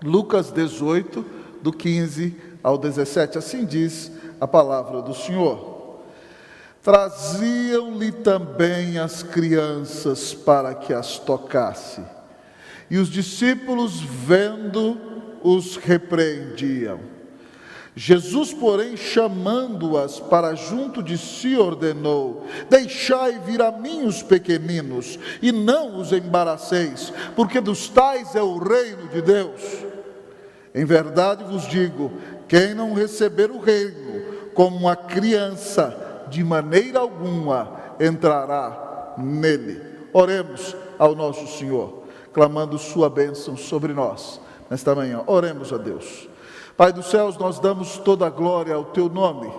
Lucas 18, do 15 ao 17, assim diz a palavra do Senhor. Traziam-lhe também as crianças para que as tocasse, e os discípulos, vendo, os repreendiam. Jesus, porém, chamando-as para junto de si, ordenou: deixai vir a mim os pequeninos, e não os embaraceis, porque dos tais é o reino de Deus. Em verdade vos digo, quem não receber o reino como uma criança, de maneira alguma entrará nele. Oremos ao nosso Senhor, clamando sua bênção sobre nós nesta manhã. Oremos a Deus. Pai dos céus, nós damos toda a glória ao teu nome.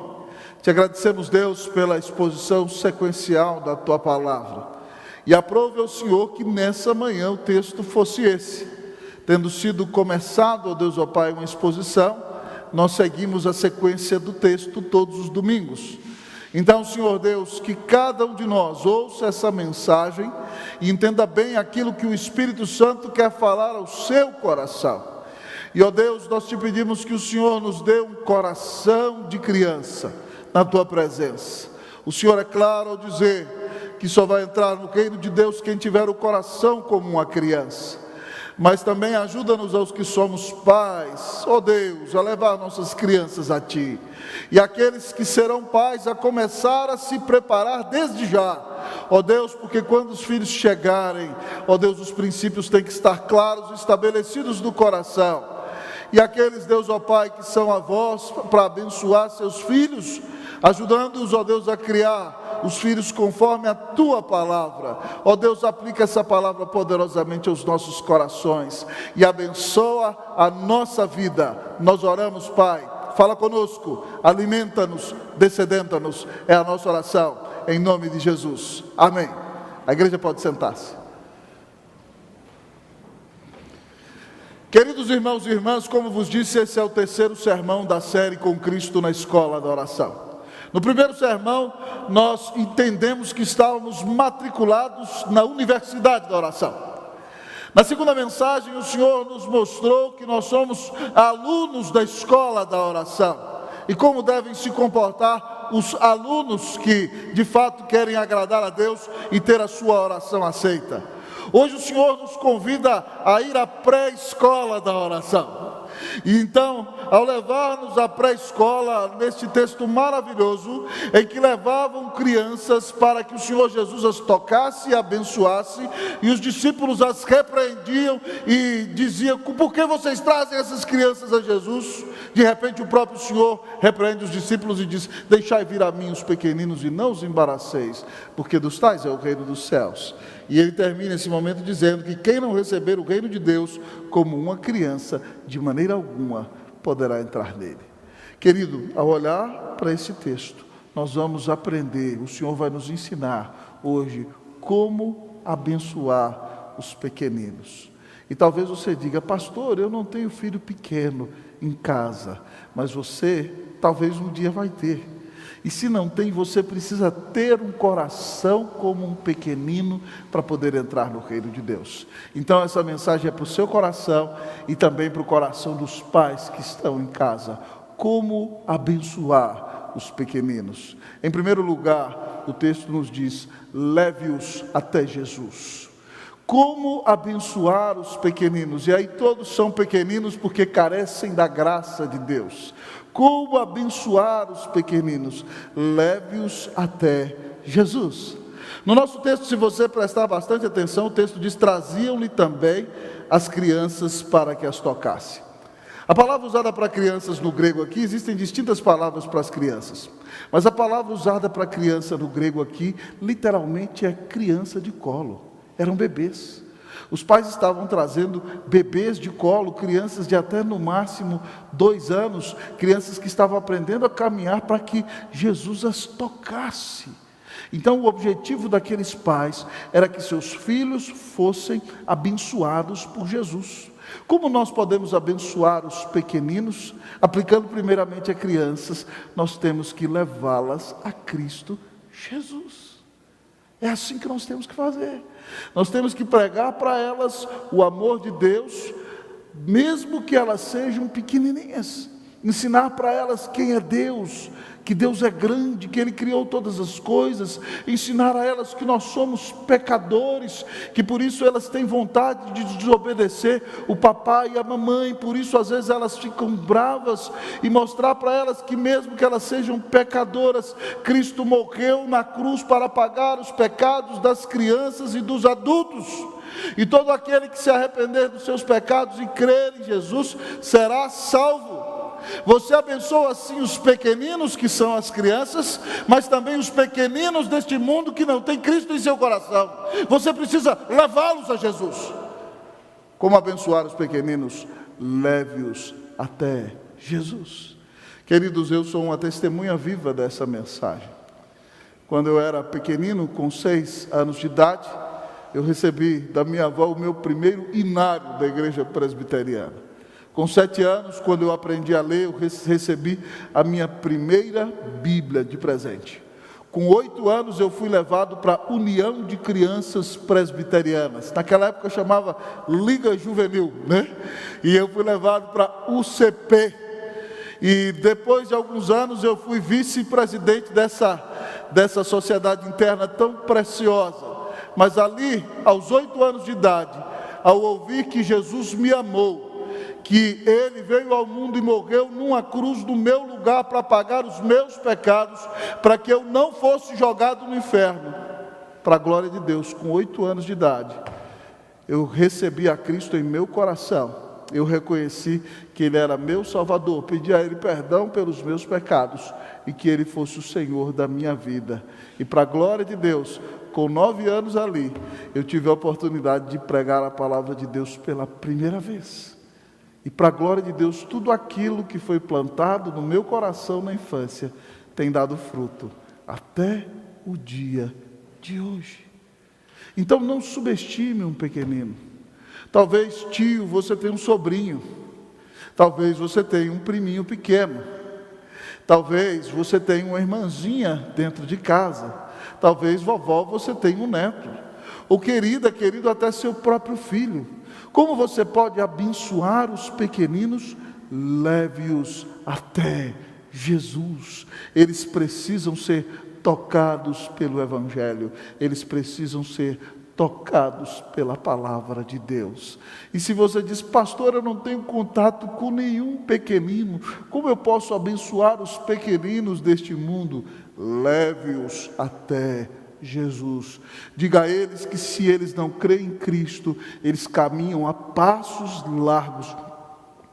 Te agradecemos, Deus, pela exposição sequencial da tua palavra. E aprove ao Senhor que nessa manhã o texto fosse esse. Tendo sido começado, ó Deus, ó Pai, uma exposição, nós seguimos a sequência do texto todos os domingos. Então, Senhor Deus, que cada um de nós ouça essa mensagem e entenda bem aquilo que o Espírito Santo quer falar ao seu coração. E, ó Deus, nós te pedimos que o Senhor nos dê um coração de criança na tua presença. O Senhor é claro ao dizer que só vai entrar no reino de Deus quem tiver o coração como uma criança. Mas também ajuda-nos aos que somos pais, ó Deus, a levar nossas crianças a Ti. E aqueles que serão pais a começar a se preparar desde já, ó Deus, porque quando os filhos chegarem, ó Deus, os princípios têm que estar claros, estabelecidos no coração. E aqueles, Deus, ó Pai, que são avós para abençoar seus filhos, ajudando-os, ó Deus, a criar os filhos conforme a Tua palavra. Ó Deus, aplica essa palavra poderosamente aos nossos corações e abençoa a nossa vida. Nós oramos, Pai, fala conosco, alimenta-nos, descedenta-nos, é a nossa oração, em nome de Jesus. Amém. A igreja pode sentar-se. Queridos irmãos e irmãs, como vos disse, esse é o terceiro sermão da série Com Cristo na Escola da Oração. No primeiro sermão, nós entendemos que estávamos matriculados na Universidade da Oração. Na segunda mensagem, o Senhor nos mostrou que nós somos alunos da Escola da Oração. E como devem se comportar os alunos que, de fato, querem agradar a Deus e ter a sua oração aceita. Hoje o Senhor nos convida a ir à pré-escola da oração. E então, ao levar-nos à pré-escola, neste texto maravilhoso, em que levavam crianças para que o Senhor Jesus as tocasse e abençoasse, e os discípulos as repreendiam e diziam: por que vocês trazem essas crianças a Jesus? De repente o próprio Senhor repreende os discípulos e diz: deixai vir a mim os pequeninos e não os embaraceis, porque dos tais é o reino dos céus. E ele termina esse momento dizendo que quem não receber o reino de Deus como uma criança, de maneira alguma poderá entrar nele. Querido, ao olhar para esse texto, nós vamos aprender, o Senhor vai nos ensinar hoje como abençoar os pequeninos. E talvez você diga: pastor, eu não tenho filho pequeno em casa, mas você talvez um dia vai ter. E se não tem, você precisa ter um coração como um pequenino para poder entrar no reino de Deus. Então essa mensagem é para o seu coração e também para o coração dos pais que estão em casa. Como abençoar os pequeninos? Em primeiro lugar, o texto nos diz: leve-os até Jesus. Como abençoar os pequeninos? E aí todos são pequeninos porque carecem da graça de Deus. Como abençoar os pequeninos? Leve-os até Jesus. No nosso texto, se você prestar bastante atenção, o texto diz: traziam-lhe também as crianças para que as tocasse. A palavra usada para crianças no grego aqui, existem distintas palavras para as crianças, mas a palavra usada para criança no grego aqui, literalmente é criança de colo. Eram bebês. Os pais estavam trazendo bebês de colo, crianças de até no máximo 2 anos, crianças que estavam aprendendo a caminhar para que Jesus as tocasse. Então o objetivo daqueles pais era que seus filhos fossem abençoados por Jesus. Como nós podemos abençoar os pequeninos? Aplicando primeiramente a crianças, nós temos que levá-las a Cristo Jesus. É assim que nós temos que fazer. Nós temos que pregar para elas o amor de Deus, mesmo que elas sejam pequenininhas. Ensinar para elas quem é Deus, que Deus é grande, que Ele criou todas as coisas. Ensinar a elas que nós somos pecadores, que por isso elas têm vontade de desobedecer o papai e a mamãe, por isso às vezes elas ficam bravas. E mostrar para elas que mesmo que elas sejam pecadoras, Cristo morreu na cruz para pagar os pecados das crianças e dos adultos. E todo aquele que se arrepender dos seus pecados e crer em Jesus será salvo. Você abençoa assim os pequeninos, que são as crianças, mas também os pequeninos deste mundo que não tem Cristo em seu coração. Você precisa levá-los a Jesus. Como abençoar os pequeninos? Leve-os até Jesus. Queridos, eu sou uma testemunha viva dessa mensagem. Quando eu era pequenino, com 6 anos de idade, eu recebi da minha avó o meu primeiro inário da igreja presbiteriana. Com 7 anos, quando eu aprendi a ler, eu recebi a minha primeira Bíblia de presente. Com 8 anos, eu fui levado para a União de Crianças Presbiterianas. Naquela época chamava Liga Juvenil, né? E eu fui levado para a UCP. E depois de alguns anos, eu fui vice-presidente dessa sociedade interna tão preciosa. Mas ali, aos 8 anos de idade, ao ouvir que Jesus me amou, que Ele veio ao mundo e morreu numa cruz no meu lugar para pagar os meus pecados, para que eu não fosse jogado no inferno, para a glória de Deus, com 8 anos de idade, eu recebi a Cristo em meu coração. Eu reconheci que Ele era meu Salvador, pedi a Ele perdão pelos meus pecados, e que Ele fosse o Senhor da minha vida. E para a glória de Deus, com 9 anos ali, eu tive a oportunidade de pregar a palavra de Deus pela primeira vez. E para a glória de Deus, tudo aquilo que foi plantado no meu coração na infância tem dado fruto até o dia de hoje. Então não subestime um pequenino. Talvez, tio, você tenha um sobrinho. Talvez você tenha um priminho pequeno. Talvez você tenha uma irmãzinha dentro de casa. Talvez, vovó, você tenha um neto. Ou querido, até seu próprio filho. Como você pode abençoar os pequeninos? Leve-os até Jesus. Eles precisam ser tocados pelo Evangelho. Eles precisam ser tocados pela palavra de Deus. E se você diz, pastor, eu não tenho contato com nenhum pequenino, como eu posso abençoar os pequeninos deste mundo? Leve-os até Jesus. Diga a eles que se eles não creem em Cristo, eles caminham a passos largos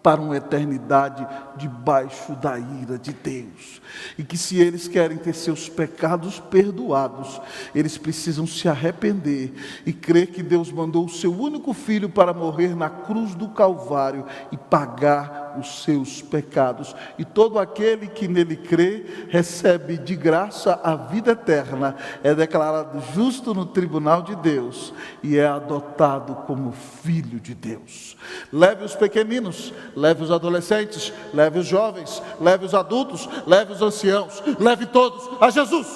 para uma eternidade debaixo da ira de Deus. E que se eles querem ter seus pecados perdoados, eles precisam se arrepender e crer que Deus mandou o seu único filho para morrer na cruz do Calvário e pagar os seus pecados. E todo aquele que nele crê, recebe de graça a vida eterna, é declarado justo no tribunal de Deus e é adotado como filho de Deus. Leve os pequeninos, leve os adolescentes, leve os jovens, leve os adultos, leve os anciãos, leve todos a Jesus.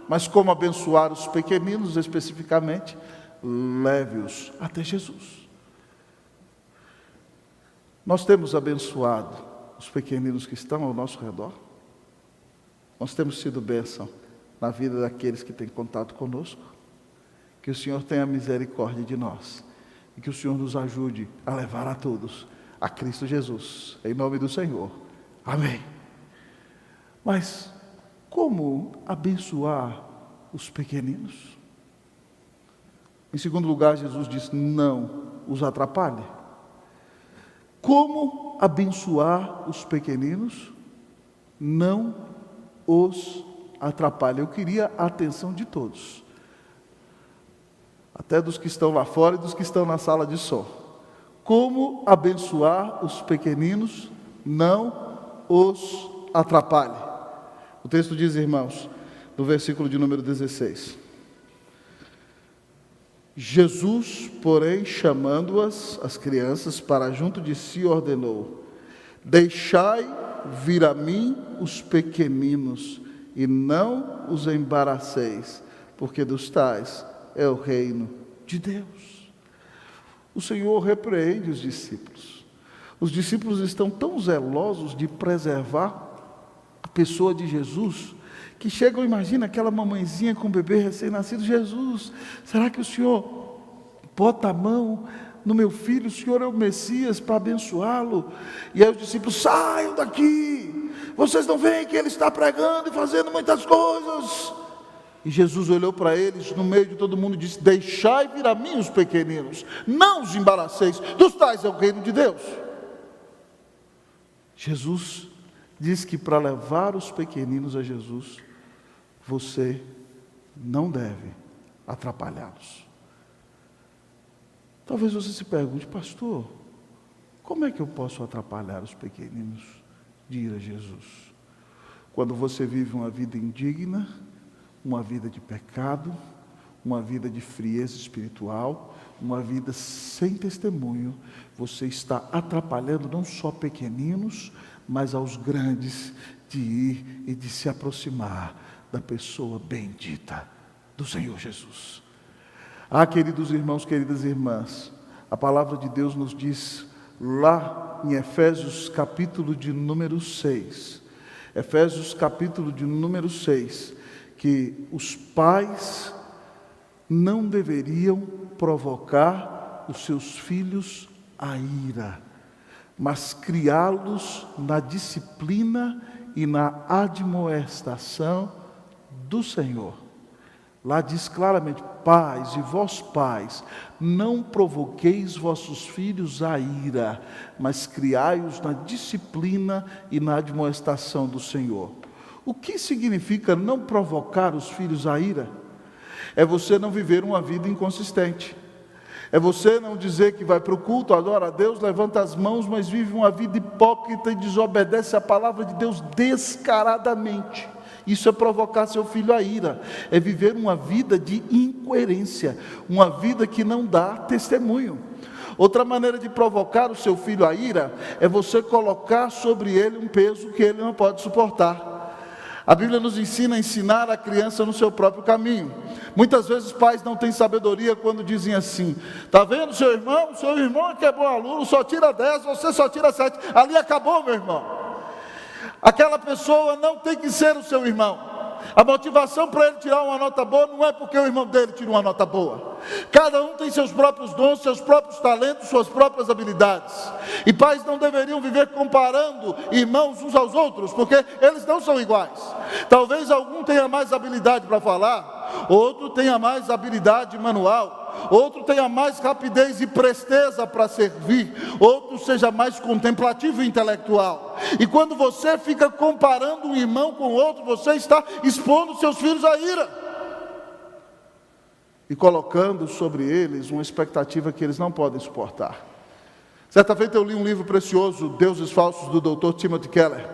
Mas como abençoar os pequeninos especificamente? Leve-os até Jesus. Nós temos abençoado os pequeninos que estão ao nosso redor. Nós temos sido bênção na vida daqueles que têm contato conosco. Que o Senhor tenha misericórdia de nós e que o Senhor nos ajude a levar a todos a Cristo Jesus, em nome do Senhor, amém. Mas como abençoar os pequeninos? Em segundo lugar, Jesus disse, não os atrapalhe. Como abençoar os pequeninos? Não os atrapalhe. Eu queria a atenção de todos, até dos que estão lá fora e dos que estão na sala de som. Como abençoar os pequeninos? Não os atrapalhe. O texto diz, irmãos, no versículo de número 16. Jesus, porém, chamando-as, as crianças, para junto de si, ordenou: deixai vir a mim os pequeninos, e não os embaraceis, porque dos tais é o reino de Deus. o Senhor repreende os discípulos. Os discípulos estão tão zelosos de preservar a pessoa de Jesus, que chegam, imagina aquela mamãezinha com o bebê recém-nascido: Jesus, será que o Senhor bota a mão no meu filho? O Senhor é o Messias para abençoá-lo? E aí os discípulos: saiam daqui, vocês não veem que ele está pregando e fazendo muitas coisas? E Jesus olhou para eles no meio de todo mundo e disse: deixai vir a mim os pequeninos, não os embaraceis, dos tais é o reino de Deus. Jesus diz que para levar os pequeninos a Jesus, você não deve atrapalhá-los. Talvez você se pergunte: pastor, como é que eu posso atrapalhar os pequeninos de ir a Jesus? Quando você vive uma vida indigna, uma vida de pecado, uma vida de frieza espiritual, uma vida sem testemunho, você está atrapalhando não só pequeninos, mas aos grandes de ir e de se aproximar da pessoa bendita do Senhor Jesus. Queridos irmãos, queridas irmãs, a palavra de Deus nos diz lá em Efésios capítulo de número 6, Efésios capítulo de número 6, que os pais não deveriam provocar os seus filhos à ira, mas criá-los na disciplina e na admoestação do Senhor. Lá diz claramente: pais, e vós pais, não provoqueis vossos filhos à ira, mas criai-os na disciplina e na admoestação do Senhor. O que significa não provocar os filhos à ira? É você não viver uma vida inconsistente. É você não dizer que vai para o culto, adora a Deus, levanta as mãos, mas vive uma vida hipócrita e desobedece a palavra de Deus descaradamente. Isso é provocar seu filho à ira, é viver uma vida de incoerência, uma vida que não dá testemunho. Outra maneira de provocar o seu filho à ira é você colocar sobre ele um peso que ele não pode suportar. A Bíblia nos ensina a ensinar a criança no seu próprio caminho. Muitas vezes pais não têm sabedoria quando dizem assim: está vendo seu irmão é que é bom aluno, só tira 10, você só tira 7, ali acabou, meu irmão. Aquela pessoa não tem que ser o seu irmão. A motivação para ele tirar uma nota boa não é porque o irmão dele tira uma nota boa. Cada um tem seus próprios dons, seus próprios talentos, suas próprias habilidades. E pais não deveriam viver comparando irmãos uns aos outros, porque eles não são iguais. Talvez algum tenha mais habilidade para falar, outro tenha mais habilidade manual, outro tenha mais rapidez e presteza para servir, outro seja mais contemplativo e intelectual. E quando você fica comparando um irmão com outro, você está expondo seus filhos à ira e colocando sobre eles uma expectativa que eles não podem suportar. Certa feita eu li um livro precioso, Deuses Falsos, do Dr. Timothy Keller,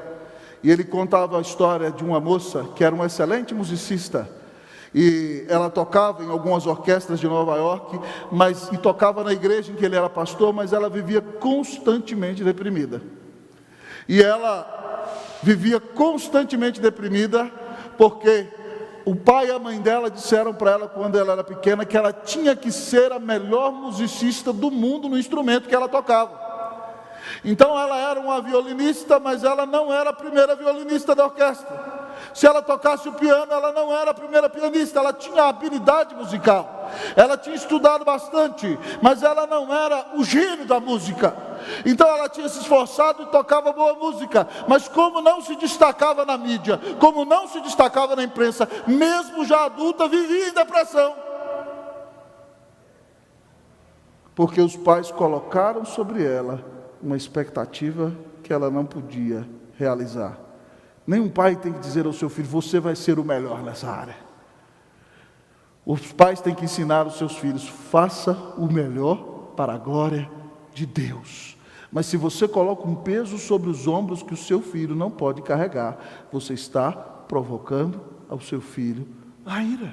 e ele contava a história de uma moça que era uma excelente musicista, e ela tocava em algumas orquestras de Nova York, e tocava na igreja em que ele era pastor, mas ela vivia constantemente deprimida. E ela vivia constantemente deprimida porque o pai e a mãe dela disseram para ela, quando ela era pequena, que ela tinha que ser a melhor musicista do mundo no instrumento que ela tocava. Então ela era uma violinista, mas ela não era a primeira violinista da orquestra. Se ela tocasse o piano, ela não era a primeira pianista, ela tinha habilidade musical, ela tinha estudado bastante, mas ela não era o gênio da música. Então ela tinha se esforçado e tocava boa música, mas como não se destacava na mídia, como não se destacava na imprensa, mesmo já adulta, vivia em depressão. Porque os pais colocaram sobre ela uma expectativa que ela não podia realizar. Nenhum pai tem que dizer ao seu filho: você vai ser o melhor nessa área. Os pais têm que ensinar os seus filhos: faça o melhor para a glória de Deus. Mas se você coloca um peso sobre os ombros que o seu filho não pode carregar, você está provocando ao seu filho a ira.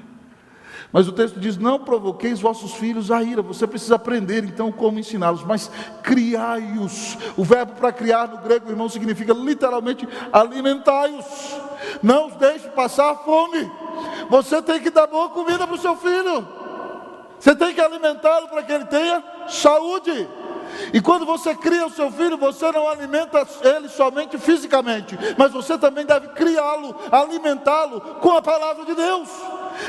Mas o texto diz: não provoqueis vossos filhos à ira. Você precisa aprender então como ensiná-los, mas criai-os. O verbo para criar no grego, irmão, significa literalmente alimentai-os. Não os deixe passar fome. Você tem que dar boa comida para o seu filho. Você tem que alimentá-lo para que ele tenha saúde. E quando você cria o seu filho, você não alimenta ele somente fisicamente, mas você também deve criá-lo, alimentá-lo com a palavra de Deus,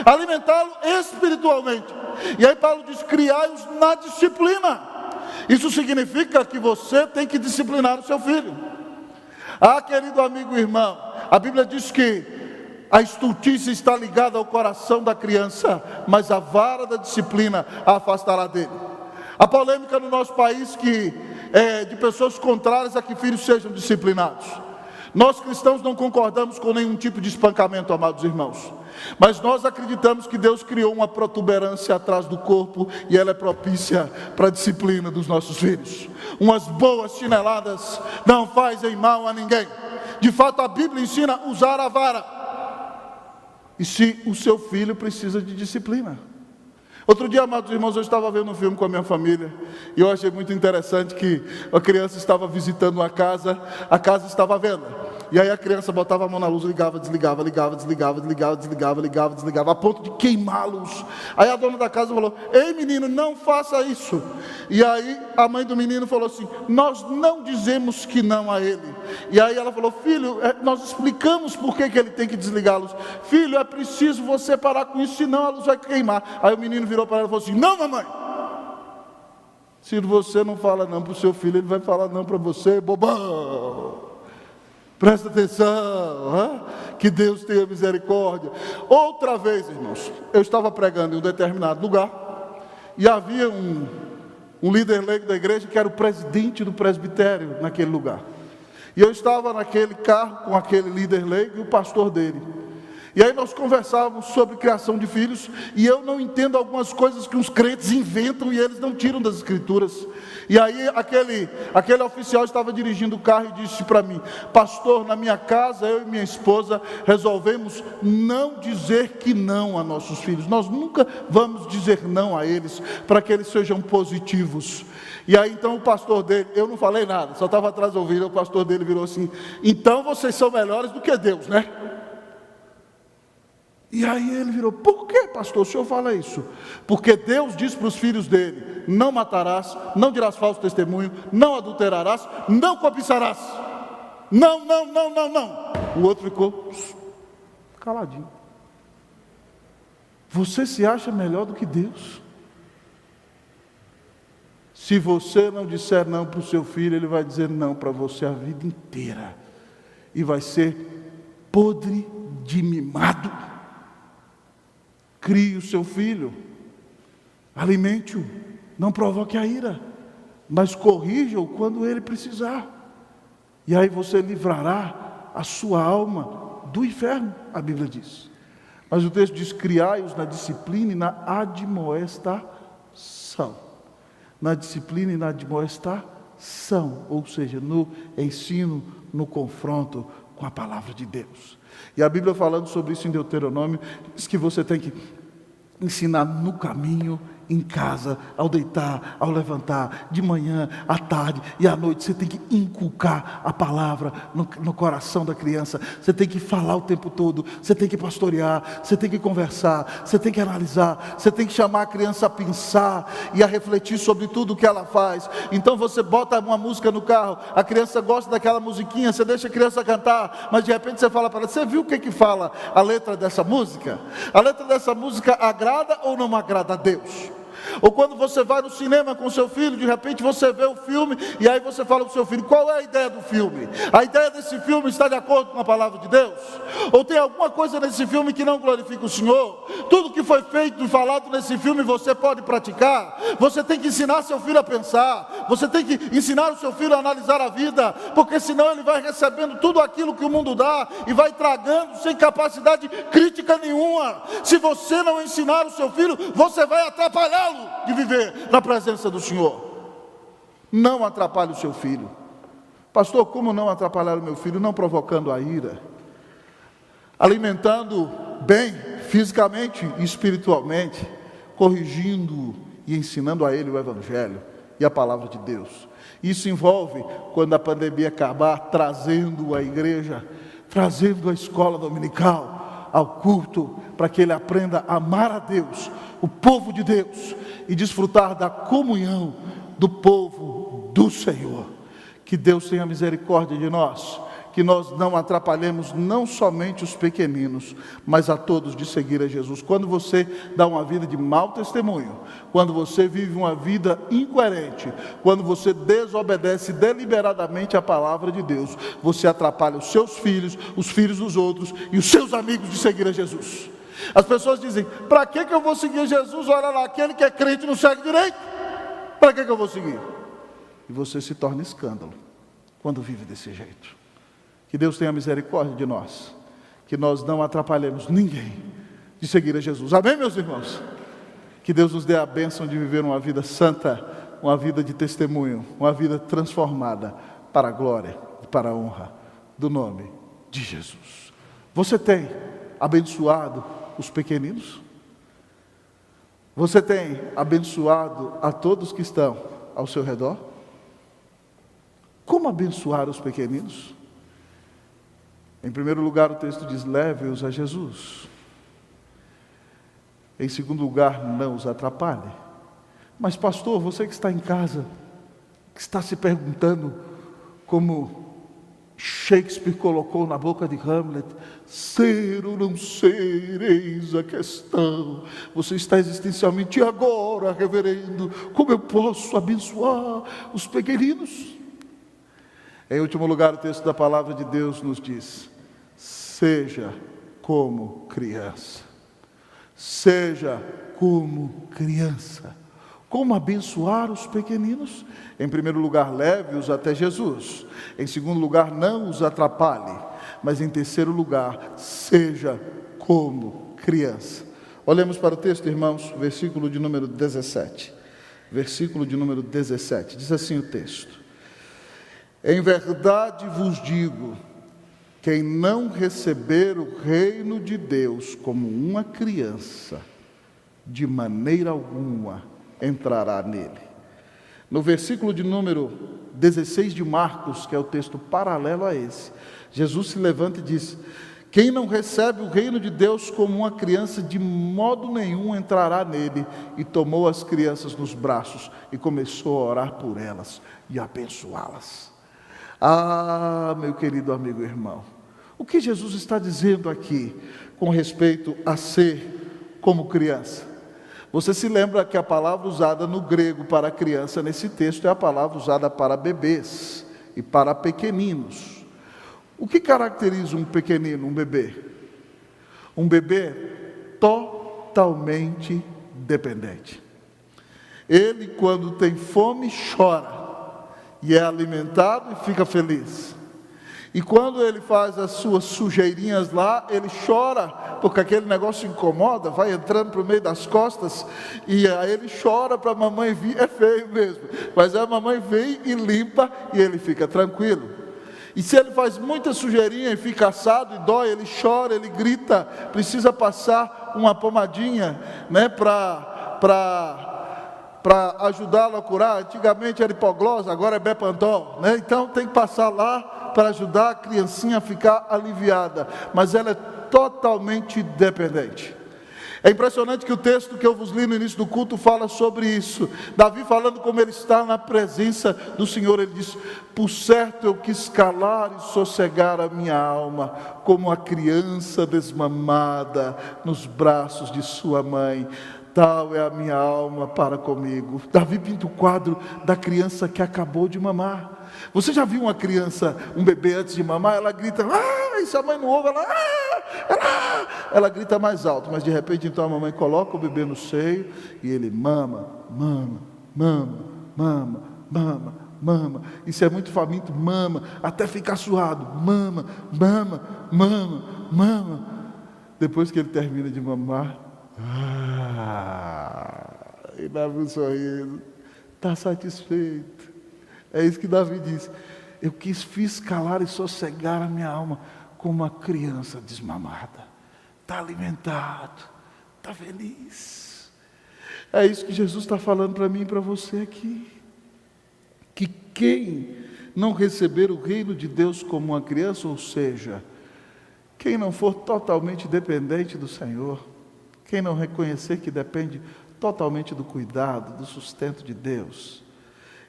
alimentá-lo espiritualmente. E aí Paulo diz: criai-os na disciplina. Isso significa que você tem que disciplinar o seu filho. Ah, querido amigo e irmão, a Bíblia diz que a estultícia está ligada ao coração da criança, mas a vara da disciplina a afastará dele. A polêmica no nosso país que é de pessoas contrárias a que filhos sejam disciplinados. Nós cristãos não concordamos com nenhum tipo de espancamento, amados irmãos, mas nós acreditamos que Deus criou uma protuberância atrás do corpo e ela é propícia para a disciplina dos nossos filhos. Umas boas chineladas não fazem mal a ninguém. De fato, a Bíblia ensina a usar a vara. E se o seu filho precisa de disciplina. Outro dia, amados irmãos, eu estava vendo um filme com a minha família e eu achei muito interessante que a criança estava visitando uma casa, a casa estava à venda. E aí a criança botava a mão na luz, ligava, desligava, a ponto de queimá-los. Aí a dona da casa falou: ei menino, não faça isso. E aí a mãe do menino falou assim: nós não dizemos que não a ele. E aí ela falou: filho, nós explicamos por que ele tem que desligá-los. Filho, é preciso você parar com isso, senão a luz vai queimar. Aí o menino virou para ela e falou assim: não, mamãe, se você não fala não para o seu filho, ele vai falar não para você, bobão. Presta atenção, que Deus tenha misericórdia. Outra vez, irmãos, eu estava pregando em um determinado lugar e havia um líder leigo da igreja que era o presidente do presbitério naquele lugar. E eu estava naquele carro com aquele líder leigo e o pastor dele. E aí nós conversávamos sobre criação de filhos, e eu não entendo algumas coisas que os crentes inventam e eles não tiram das escrituras. E aí aquele oficial estava dirigindo o carro e disse para mim: pastor, na minha casa eu e minha esposa resolvemos não dizer que não a nossos filhos. Nós nunca vamos dizer não a eles, para que eles sejam positivos. E aí então o pastor dele, eu não falei nada, só estava atrás ouvindo. O pastor dele virou assim: então vocês são melhores do que Deus, né? E aí ele virou: por que, pastor, o senhor fala isso? Porque Deus diz para os filhos dele: não matarás, não dirás falso testemunho, não adulterarás, não cobiçarás. Não. O outro ficou caladinho. Você se acha melhor do que Deus? Se você não disser não para o seu filho, ele vai dizer não para você a vida inteira. E vai ser podre de mimado. Crie o seu filho, alimente-o, não provoque a ira, mas corrija-o quando ele precisar. E aí você livrará a sua alma do inferno, a Bíblia diz. Mas o texto diz: criai-os na disciplina e na admoestação. Na disciplina e na admoestação, ou seja, no ensino, no confronto com a palavra de Deus. E a Bíblia, falando sobre isso em Deuteronômio, diz que você tem que ensinar no caminho, em casa, ao deitar, ao levantar, de manhã, à tarde e à noite. Você tem que inculcar a palavra no coração da criança. Você tem que falar o tempo todo. Você tem que pastorear, você tem que conversar, você tem que analisar, você tem que chamar a criança a pensar e a refletir sobre tudo o que ela faz. Então você bota uma música no carro, a criança gosta daquela musiquinha, você deixa a criança cantar, mas de repente você fala para ela: você viu o que fala a letra dessa música? A letra dessa música agrada ou não agrada a Deus? Ou quando você vai no cinema com seu filho, de repente você vê o filme e aí você fala para o seu filho: qual é a ideia do filme? A ideia desse filme está de acordo com a palavra de Deus? Ou tem alguma coisa nesse filme que não glorifica o Senhor? Tudo que foi feito e falado nesse filme você pode praticar? Você tem que ensinar seu filho a pensar, você tem que ensinar o seu filho a analisar a vida, porque senão ele vai recebendo tudo aquilo que o mundo dá e vai tragando sem capacidade crítica nenhuma. Se você não ensinar o seu filho, você vai atrapalhá-lo de viver na presença do Senhor. Não atrapalhe o seu filho. Pastor, como não atrapalhar o meu filho? Não provocando a ira, alimentando bem fisicamente e espiritualmente, corrigindo e ensinando a ele o Evangelho e a palavra de Deus. Isso envolve, quando a pandemia acabar, trazendo a igreja, trazendo a escola dominical, ao culto, para que ele aprenda a amar a Deus, o povo de Deus, e desfrutar da comunhão do povo do Senhor. Que Deus tenha misericórdia de nós, que nós não atrapalhemos não somente os pequeninos, mas a todos de seguir a Jesus. Quando você dá uma vida de mau testemunho, quando você vive uma vida incoerente, quando você desobedece deliberadamente a palavra de Deus, você atrapalha os seus filhos, os filhos dos outros e os seus amigos de seguir a Jesus. As pessoas dizem: para que eu vou seguir Jesus? Olha lá, aquele que é crente não segue direito. Para que eu vou seguir? E você se torna escândalo quando vive desse jeito. Que Deus tenha misericórdia de nós, que nós não atrapalhemos ninguém de seguir a Jesus. Amém, meus irmãos? Que Deus nos dê a bênção de viver uma vida santa, uma vida de testemunho, uma vida transformada para a glória e para a honra do nome de Jesus. Você tem abençoado os pequeninos? Você tem abençoado a todos que estão ao seu redor? Como abençoar os pequeninos? Em primeiro lugar, o texto diz: leve-os a Jesus. Em segundo lugar, não os atrapalhe. Mas pastor, você que está em casa, que está se perguntando, como Shakespeare colocou na boca de Hamlet: ser ou não ser, eis a questão. Você está existencialmente: e agora, reverendo, como eu posso abençoar os pequeninos? Em último lugar, o texto da palavra de Deus nos diz: seja como criança. Seja como criança. Como abençoar os pequeninos? Em primeiro lugar, leve-os até Jesus. Em segundo lugar, não os atrapalhe. Mas em terceiro lugar, seja como criança. Olhemos para o texto, irmãos, versículo de número 17. Versículo de número 17. Diz assim o texto: em verdade vos digo, quem não receber o reino de Deus como uma criança, de maneira alguma entrará nele. No versículo de número 16 de Marcos, que é o texto paralelo a esse, Jesus se levanta e diz: quem não recebe o reino de Deus como uma criança, de modo nenhum entrará nele. E tomou as crianças nos braços e começou a orar por elas e abençoá-las. Ah, meu querido amigo e irmão, o que Jesus está dizendo aqui com respeito a ser como criança? Você se lembra que a palavra usada no grego para criança nesse texto é a palavra usada para bebês e para pequeninos. O que caracteriza um pequenino, um bebê? Um bebê totalmente dependente. Ele, quando tem fome, chora. E é alimentado e fica feliz. E quando ele faz as suas sujeirinhas lá, ele chora, porque aquele negócio incomoda, vai entrando para o meio das costas, e aí ele chora para a mamãe vir. É feio mesmo, mas a mamãe vem e limpa, e ele fica tranquilo. E se ele faz muita sujeirinha e fica assado e dói, ele chora, ele grita, precisa passar uma pomadinha, né, para ajudá-lo a curar. Antigamente era hipoglose, agora é Bepantol, né? Então tem que passar lá para ajudar a criancinha a ficar aliviada, mas ela é totalmente dependente. É impressionante que o texto que eu vos li no início do culto fala sobre isso. Davi, falando como ele está na presença do Senhor, ele diz: por certo eu quis calar e sossegar a minha alma, como a criança desmamada nos braços de sua mãe. Tal é a minha alma para comigo. Davi pinta o quadro da criança que acabou de mamar. Você já viu uma criança, um bebê antes de mamar? Ela grita: ah, e se a mãe não ouve, ela grita mais alto. Mas de repente então a mamãe coloca o bebê no seio e ele mama, mama, mama, mama, mama, mama. E se é muito faminto, mama, até ficar suado. Mama, mama, mama, mama. Depois que ele termina de mamar, e Davi um sorriso, está satisfeito. É isso que Davi diz: eu fiz calar e sossegar a minha alma como uma criança desmamada. Está alimentado, está feliz. É isso que Jesus está falando para mim e para você aqui. Que quem não receber o reino de Deus como uma criança, ou seja, Quem não for totalmente dependente do Senhor, quem não reconhecer que depende totalmente do cuidado, do sustento de Deus,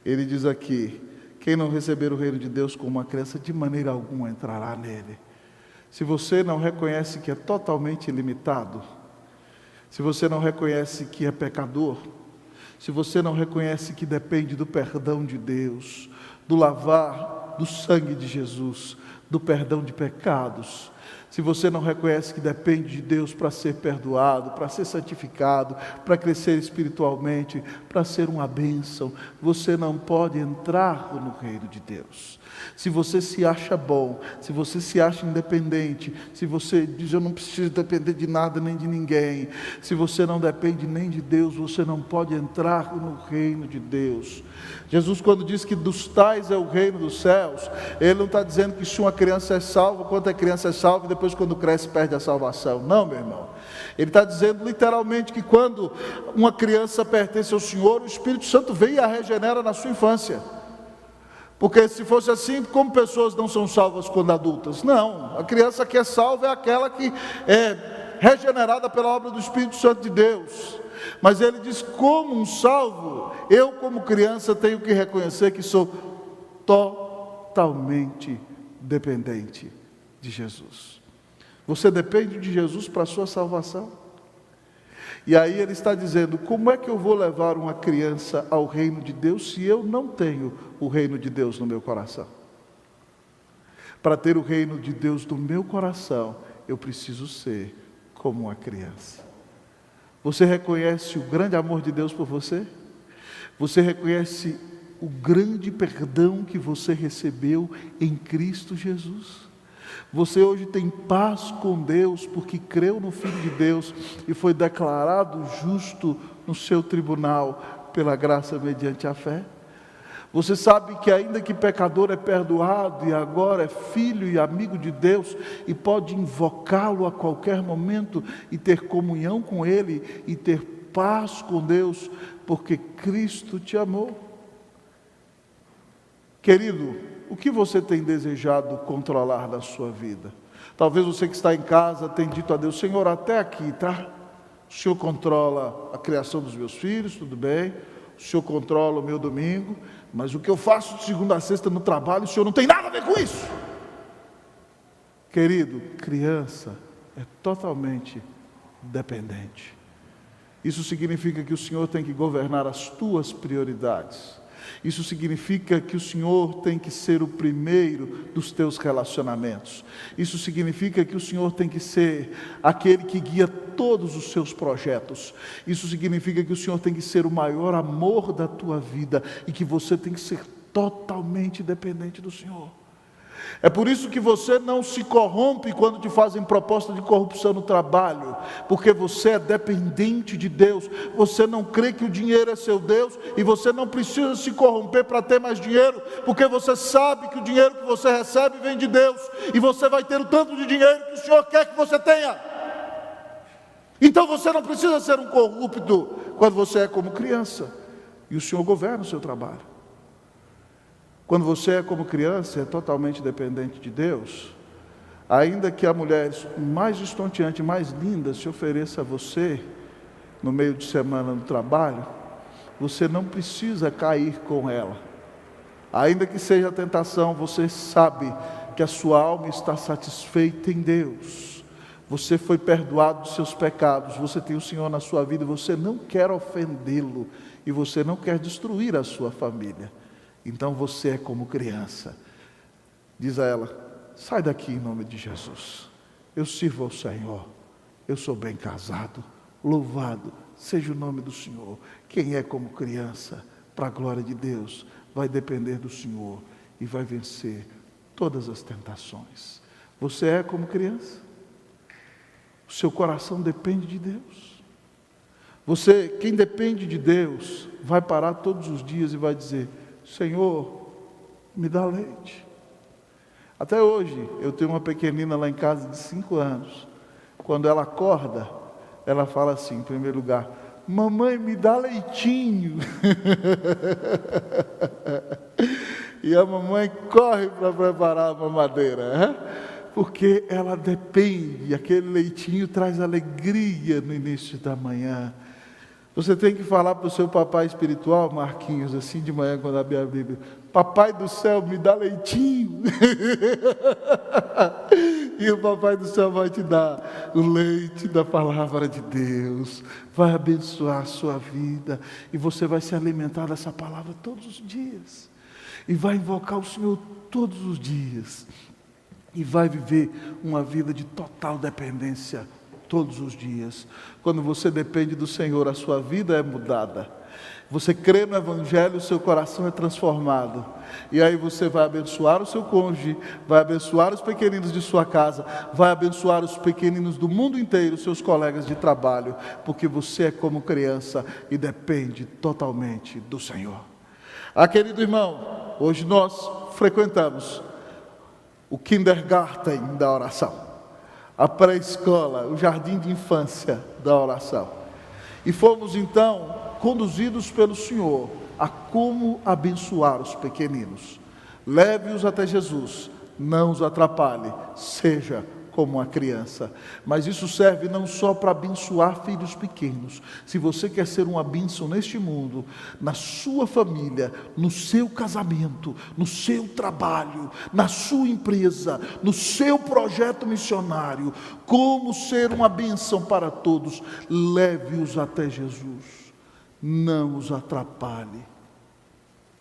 ele diz aqui, quem não receber o reino de Deus como uma criança, de maneira alguma entrará nele. Se você não reconhece que é totalmente ilimitado, se você não reconhece que é pecador, se você não reconhece que depende do perdão de Deus, do lavar do sangue de Jesus, do perdão de pecados, se você não reconhece que depende de Deus para ser perdoado, para ser santificado, para crescer espiritualmente, para ser uma bênção, você não pode entrar no reino de Deus. Se você se acha bom, se você se acha independente, se você diz eu não preciso depender de nada nem de ninguém, se você não depende nem de Deus, você não pode entrar no reino de Deus. Jesus, quando diz que dos tais é o reino dos céus, Ele não está dizendo que se uma criança é salva, quando a criança é salva e depois quando cresce perde a salvação. Não, meu irmão. Ele está dizendo literalmente que quando uma criança pertence ao Senhor, o Espírito Santo vem e a regenera na sua infância. Porque se fosse assim, como pessoas não são salvas quando adultas? Não, a criança que é salva é aquela que é regenerada pela obra do Espírito Santo de Deus. Mas ele diz, como um salvo, eu como criança tenho que reconhecer que sou totalmente dependente de Jesus. Você depende de Jesus para a sua salvação? E aí ele está dizendo, como é que eu vou levar uma criança ao reino de Deus se eu não tenho o reino de Deus no meu coração? Para ter o reino de Deus no meu coração, eu preciso ser como uma criança. Você reconhece o grande amor de Deus por você? Você reconhece o grande perdão que você recebeu em Cristo Jesus? Você hoje tem paz com Deus porque creu no Filho de Deus e foi declarado justo no seu tribunal pela graça mediante a fé? Você sabe que ainda que pecador é perdoado e agora é filho e amigo de Deus e pode invocá-lo a qualquer momento e ter comunhão com Ele e ter paz com Deus porque Cristo te amou? Querido, o que você tem desejado controlar na sua vida? Talvez você que está em casa tenha dito a Deus, Senhor, até aqui, tá? O Senhor controla a criação dos meus filhos, tudo bem. O Senhor controla o meu domingo, mas o que eu faço de segunda a sexta no trabalho, o Senhor não tem nada a ver com isso. Querido, criança é totalmente dependente. Isso significa que o Senhor tem que governar as tuas prioridades. Isso significa que o Senhor tem que ser o primeiro dos teus relacionamentos. Isso significa que o Senhor tem que ser aquele que guia todos os seus projetos. Isso significa que o Senhor tem que ser o maior amor da tua vida e que você tem que ser totalmente dependente do Senhor. É por isso que você não se corrompe quando te fazem proposta de corrupção no trabalho, porque você é dependente de Deus, você não crê que o dinheiro é seu Deus, e você não precisa se corromper para ter mais dinheiro, porque você sabe que o dinheiro que você recebe vem de Deus, e você vai ter o tanto de dinheiro que o Senhor quer que você tenha. Então você não precisa ser um corrupto quando você é como criança, e o Senhor governa o seu trabalho. Quando você é como criança, é totalmente dependente de Deus, ainda que a mulher mais estonteante, mais linda se ofereça a você, no meio de semana no trabalho, você não precisa cair com ela. Ainda que seja a tentação, você sabe que a sua alma está satisfeita em Deus. Você foi perdoado dos seus pecados, você tem o Senhor na sua vida, você não quer ofendê-lo, e você não quer destruir a sua família. Então você é como criança. Diz a ela, sai daqui em nome de Jesus. Eu sirvo ao Senhor. Eu sou bem casado. Louvado seja o nome do Senhor. Quem é como criança, para a glória de Deus, vai depender do Senhor e vai vencer todas as tentações. Você é como criança? O seu coração depende de Deus. Você, quem depende de Deus, vai parar todos os dias e vai dizer, Senhor, me dá leite. Até hoje, eu tenho uma pequenina lá em casa de 5 anos. Quando ela acorda, ela fala assim, em primeiro lugar, mamãe, me dá leitinho. E a mamãe corre para preparar a mamadeira. porque ela depende, aquele leitinho traz alegria no início da manhã. Você tem que falar para o seu papai espiritual, Marquinhos, assim de manhã quando abrir a Bíblia: Papai do céu, me dá leitinho. E o Papai do céu vai te dar o leite da palavra de Deus, vai abençoar a sua vida, e você vai se alimentar dessa palavra todos os dias, e vai invocar o Senhor todos os dias, e vai viver uma vida de total dependência todos os dias. Quando você depende do Senhor, a sua vida é mudada. Você crê no Evangelho, o seu coração é transformado. E aí você vai abençoar o seu cônjuge, vai abençoar os pequeninos de sua casa, vai abençoar os pequeninos do mundo inteiro, seus colegas de trabalho, porque você é como criança e depende totalmente do Senhor. Querido irmão, hoje nós frequentamos o kindergarten da oração, a pré-escola, o jardim de infância da oração. E fomos então conduzidos pelo Senhor a como abençoar os pequeninos. Leve-os até Jesus, não os atrapalhe, seja como uma criança. Mas isso serve não só para abençoar filhos pequenos. Se você quer ser uma bênção neste mundo, na sua família, no seu casamento, no seu trabalho, na sua empresa, no seu projeto missionário, como ser uma bênção para todos, leve-os até Jesus, não os atrapalhe,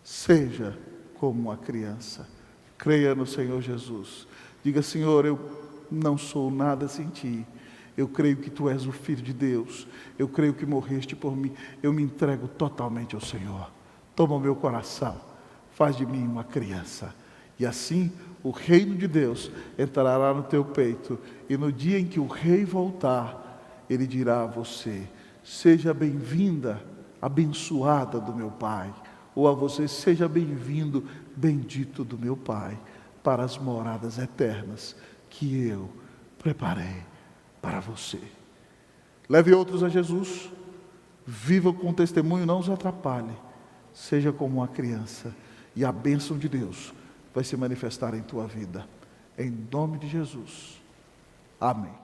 seja como uma criança. Creia no Senhor Jesus, diga: Senhor, eu não sou nada sem Ti, eu creio que Tu és o Filho de Deus, eu creio que morreste por mim, eu me entrego totalmente ao Senhor, toma o meu coração, faz de mim uma criança, e assim o reino de Deus entrará no teu peito, e no dia em que o rei voltar, ele dirá a você: seja bem-vinda, abençoada do meu Pai, ou a você: seja bem-vindo, bendito do meu Pai, para as moradas eternas que eu preparei para você. Leve outros a Jesus, viva com testemunho, não os atrapalhe, seja como uma criança, e a bênção de Deus vai se manifestar em tua vida, em nome de Jesus, amém.